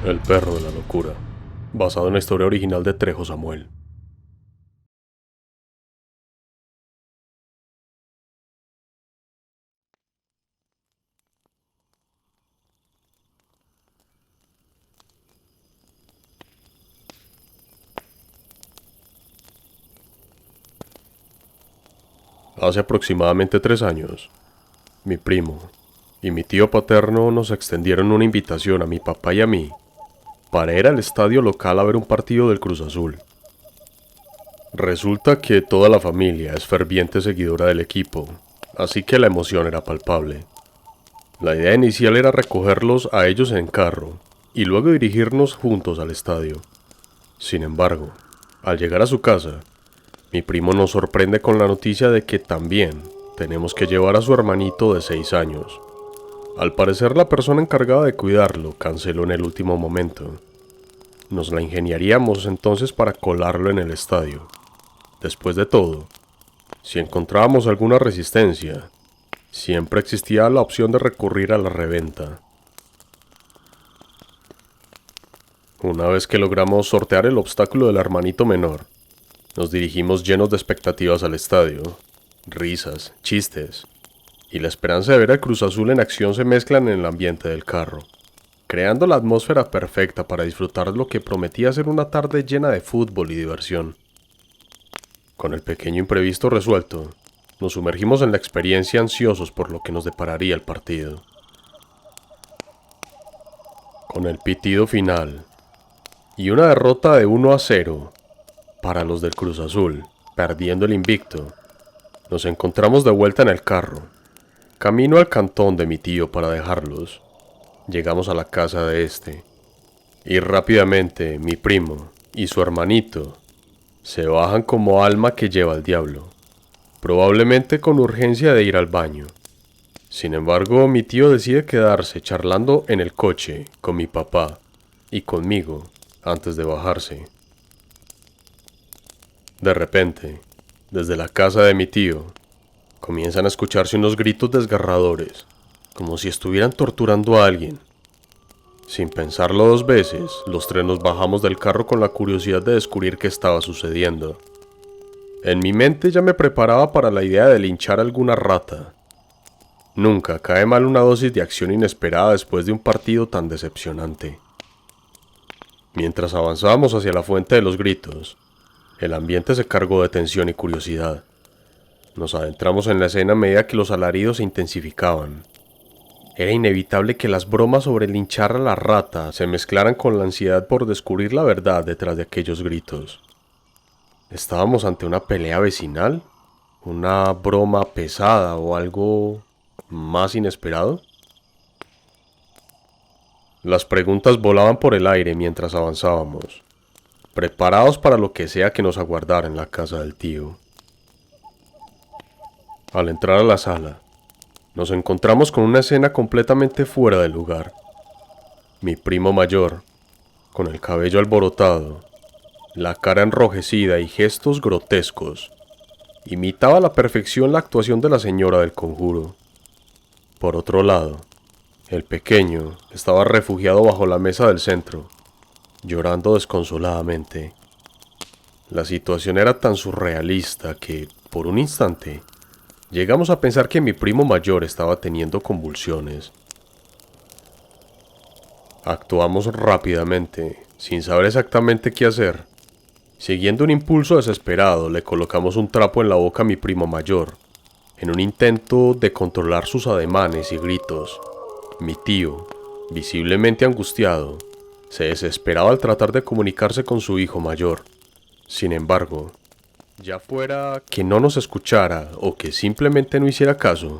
El perro de la locura, basado en la historia original de Trejo Samuel. Hace aproximadamente 3 años, mi primo y mi tío paterno nos extendieron una invitación a mi papá y a mí para ir al estadio local a ver un partido del Cruz Azul. Resulta que toda la familia es ferviente seguidora del equipo, así que la emoción era palpable. La idea inicial era recogerlos a ellos en carro y luego dirigirnos juntos al estadio. Sin embargo, al llegar a su casa, mi primo nos sorprende con la noticia de que también tenemos que llevar a su hermanito de 6 años. Al parecer la persona encargada de cuidarlo canceló en el último momento. Nos la ingeniaríamos entonces para colarlo en el estadio. Después de todo, si encontrábamos alguna resistencia, siempre existía la opción de recurrir a la reventa. Una vez que logramos sortear el obstáculo del hermanito menor, nos dirigimos llenos de expectativas al estadio. Risas, chistes y la esperanza de ver al Cruz Azul en acción se mezclan en el ambiente del carro, creando la atmósfera perfecta para disfrutar lo que prometía ser una tarde llena de fútbol y diversión. Con el pequeño imprevisto resuelto, nos sumergimos en la experiencia ansiosos por lo que nos depararía el partido. Con el pitido final y una derrota de 1-0 para los del Cruz Azul, perdiendo el invicto, nos encontramos de vuelta en el carro, camino al cantón de mi tío para dejarlos. Llegamos a la casa de este, y rápidamente mi primo y su hermanito se bajan como alma que lleva al diablo, probablemente con urgencia de ir al baño. Sin embargo, mi tío decide quedarse charlando en el coche con mi papá y conmigo antes de bajarse. De repente, desde la casa de mi tío, comienzan a escucharse unos gritos desgarradores, como si estuvieran torturando a alguien. Sin pensarlo 2 veces, los 3 nos bajamos del carro con la curiosidad de descubrir qué estaba sucediendo. En mi mente ya me preparaba para la idea de linchar a alguna rata. Nunca cae mal una dosis de acción inesperada después de un partido tan decepcionante. Mientras avanzábamos hacia la fuente de los gritos, el ambiente se cargó de tensión y curiosidad. Nos adentramos en la escena a medida que los alaridos se intensificaban. Era inevitable que las bromas sobre linchar a la rata se mezclaran con la ansiedad por descubrir la verdad detrás de aquellos gritos. ¿Estábamos ante una pelea vecinal? ¿Una broma pesada o algo más inesperado? Las preguntas volaban por el aire mientras avanzábamos, preparados para lo que sea que nos aguardara en la casa del tío. Al entrar a la sala, nos encontramos con una escena completamente fuera de lugar. Mi primo mayor, con el cabello alborotado, la cara enrojecida y gestos grotescos, imitaba a la perfección la actuación de la señora del conjuro. Por otro lado, el pequeño estaba refugiado bajo la mesa del centro, llorando desconsoladamente. La situación era tan surrealista que, por un instante, llegamos a pensar que mi primo mayor estaba teniendo convulsiones. Actuamos rápidamente, sin saber exactamente qué hacer. Siguiendo un impulso desesperado, le colocamos un trapo en la boca a mi primo mayor, en un intento de controlar sus ademanes y gritos. Mi tío, visiblemente angustiado, se desesperaba al tratar de comunicarse con su hijo mayor. Sin embargo, ya fuera que no nos escuchara o que simplemente no hiciera caso,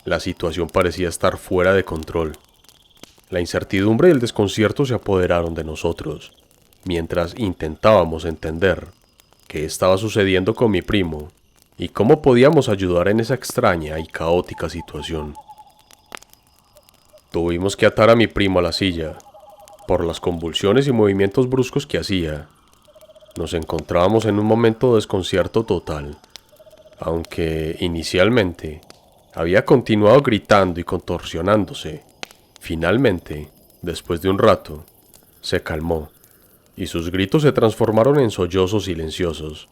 la situación parecía estar fuera de control. La incertidumbre y el desconcierto se apoderaron de nosotros, mientras intentábamos entender qué estaba sucediendo con mi primo y cómo podíamos ayudar en esa extraña y caótica situación. Tuvimos que atar a mi primo a la silla, por las convulsiones y movimientos bruscos que hacía. Nos encontrábamos en un momento de desconcierto total, aunque inicialmente había continuado gritando y contorsionándose. Finalmente, después de un rato, se calmó y sus gritos se transformaron en sollozos silenciosos.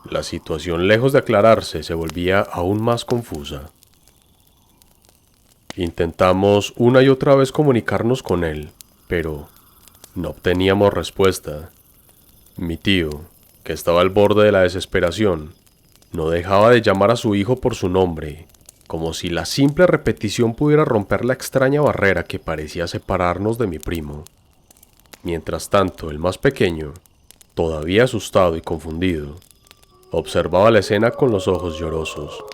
La situación, lejos de aclararse, se volvía aún más confusa. Intentamos una y otra vez comunicarnos con él, pero no obteníamos respuesta. Mi tío, que estaba al borde de la desesperación, no dejaba de llamar a su hijo por su nombre, como si la simple repetición pudiera romper la extraña barrera que parecía separarnos de mi primo. Mientras tanto, el más pequeño, todavía asustado y confundido, observaba la escena con los ojos llorosos.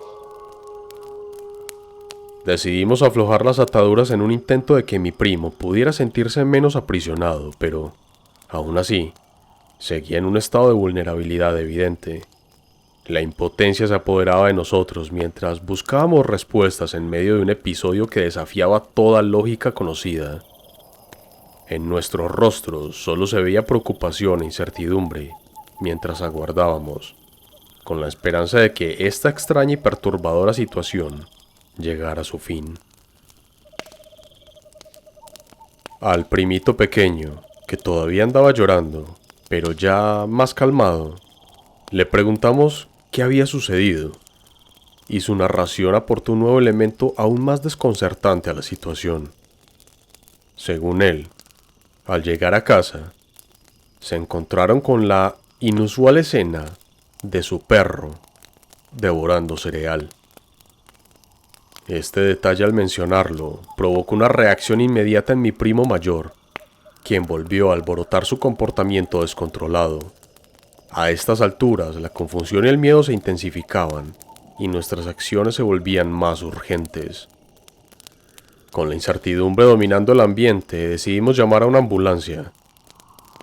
Decidimos aflojar las ataduras en un intento de que mi primo pudiera sentirse menos aprisionado, pero, aún así, seguía en un estado de vulnerabilidad evidente. La impotencia se apoderaba de nosotros mientras buscábamos respuestas en medio de un episodio que desafiaba toda lógica conocida. En nuestros rostros solo se veía preocupación e incertidumbre mientras aguardábamos, con la esperanza de que esta extraña y perturbadora situación llegara a su fin. Al primito pequeño, que todavía andaba llorando, pero ya más calmado, le preguntamos qué había sucedido, y su narración aportó un nuevo elemento aún más desconcertante a la situación. Según él, al llegar a casa, se encontraron con la inusual escena de su perro devorando cereal. Este detalle, al mencionarlo, provocó una reacción inmediata en mi primo mayor, quien volvió a alborotar su comportamiento descontrolado. A estas alturas, la confusión y el miedo se intensificaban, y nuestras acciones se volvían más urgentes. Con la incertidumbre dominando el ambiente, decidimos llamar a una ambulancia,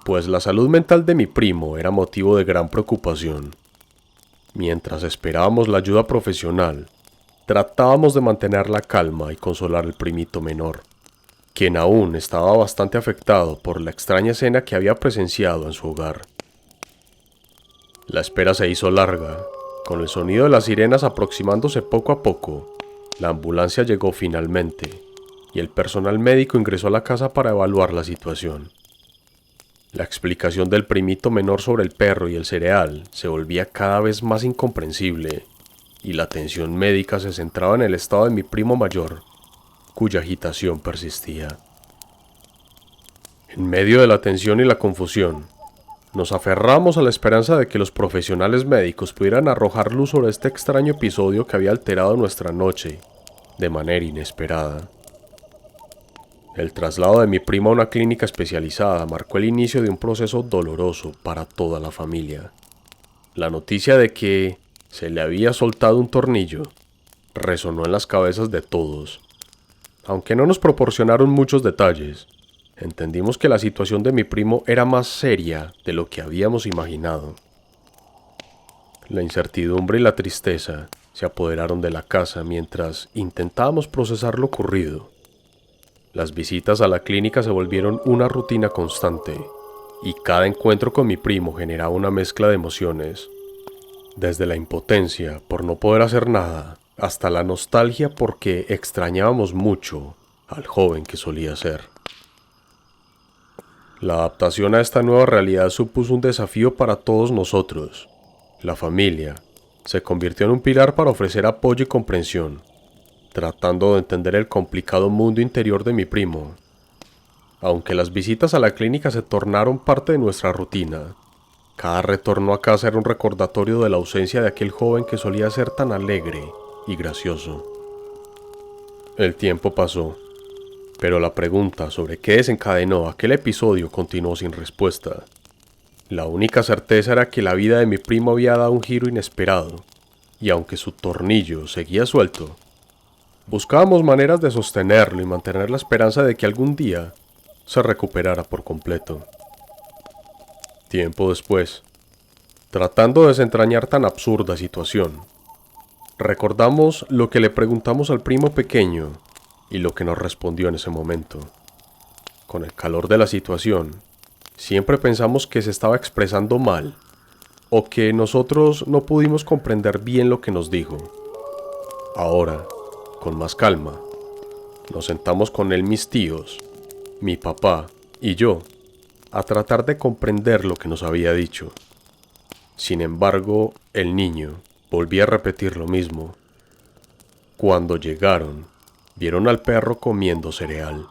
pues la salud mental de mi primo era motivo de gran preocupación. Mientras esperábamos la ayuda profesional, tratábamos de mantener la calma y consolar al primito menor, quien aún estaba bastante afectado por la extraña escena que había presenciado en su hogar. La espera se hizo larga. Con el sonido de las sirenas aproximándose poco a poco, la ambulancia llegó finalmente, y el personal médico ingresó a la casa para evaluar la situación. La explicación del primito menor sobre el perro y el cereal se volvía cada vez más incomprensible, y la atención médica se centraba en el estado de mi primo mayor, cuya agitación persistía. En medio de la tensión y la confusión, nos aferramos a la esperanza de que los profesionales médicos pudieran arrojar luz sobre este extraño episodio que había alterado nuestra noche de manera inesperada. El traslado de mi primo a una clínica especializada marcó el inicio de un proceso doloroso para toda la familia. La noticia de que se le había soltado un tornillo resonó en las cabezas de todos. Aunque no nos proporcionaron muchos detalles, entendimos que la situación de mi primo era más seria de lo que habíamos imaginado. La incertidumbre y la tristeza se apoderaron de la casa mientras intentábamos procesar lo ocurrido. Las visitas a la clínica se volvieron una rutina constante, y cada encuentro con mi primo generaba una mezcla de emociones, desde la impotencia por no poder hacer nada, hasta la nostalgia porque extrañábamos mucho al joven que solía ser. La adaptación a esta nueva realidad supuso un desafío para todos nosotros. La familia se convirtió en un pilar para ofrecer apoyo y comprensión, tratando de entender el complicado mundo interior de mi primo. Aunque las visitas a la clínica se tornaron parte de nuestra rutina, cada retorno a casa era un recordatorio de la ausencia de aquel joven que solía ser tan alegre y gracioso. El tiempo pasó, pero la pregunta sobre qué desencadenó aquel episodio continuó sin respuesta. La única certeza era que la vida de mi primo había dado un giro inesperado, y aunque su tornillo seguía suelto, buscábamos maneras de sostenerlo y mantener la esperanza de que algún día se recuperara por completo. Tiempo después, tratando de desentrañar tan absurda situación, recordamos lo que le preguntamos al primo pequeño y lo que nos respondió en ese momento. Con el calor de la situación, siempre pensamos que se estaba expresando mal o que nosotros no pudimos comprender bien lo que nos dijo. Ahora, con más calma, nos sentamos con él mis tíos, mi papá y yo, a tratar de comprender lo que nos había dicho. Sin embargo, el niño volvía a repetir lo mismo. Cuando llegaron, vieron al perro comiendo cereal.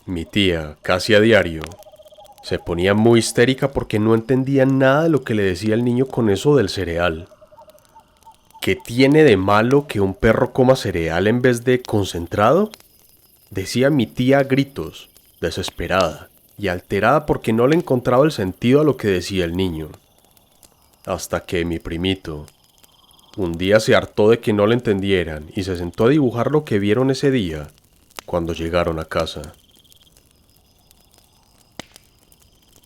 Mi tía, casi a diario, se ponía muy histérica porque no entendía nada de lo que le decía el niño con eso del cereal. ¿Qué tiene de malo que un perro coma cereal en vez de concentrado? Decía mi tía a gritos, desesperada y alterada porque no le encontraba el sentido a lo que decía el niño. Hasta que mi primito un día se hartó de que no le entendieran y se sentó a dibujar lo que vieron ese día cuando llegaron a casa.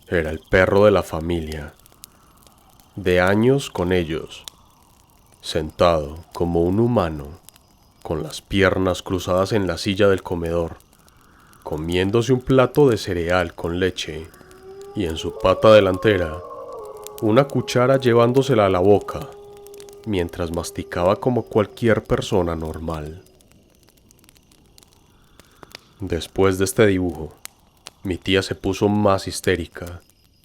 Era el perro de la familia, de años con ellos, sentado como un humano, con las piernas cruzadas en la silla del comedor, comiéndose un plato de cereal con leche y en su pata delantera una cuchara llevándosela a la boca, mientras masticaba como cualquier persona normal. Después de este dibujo, mi tía se puso más histérica,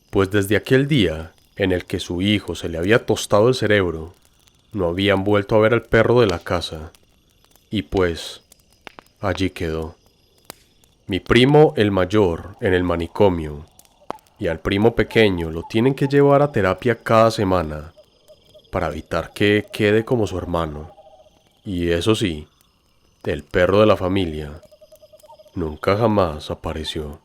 pues desde aquel día en el que su hijo se le había tostado el cerebro, no habían vuelto a ver al perro de la casa, y pues allí quedó. Mi primo el mayor en el manicomio, y al primo pequeño lo tienen que llevar a terapia cada semana, para evitar que quede como su hermano. Y eso sí, el perro de la familia nunca jamás apareció.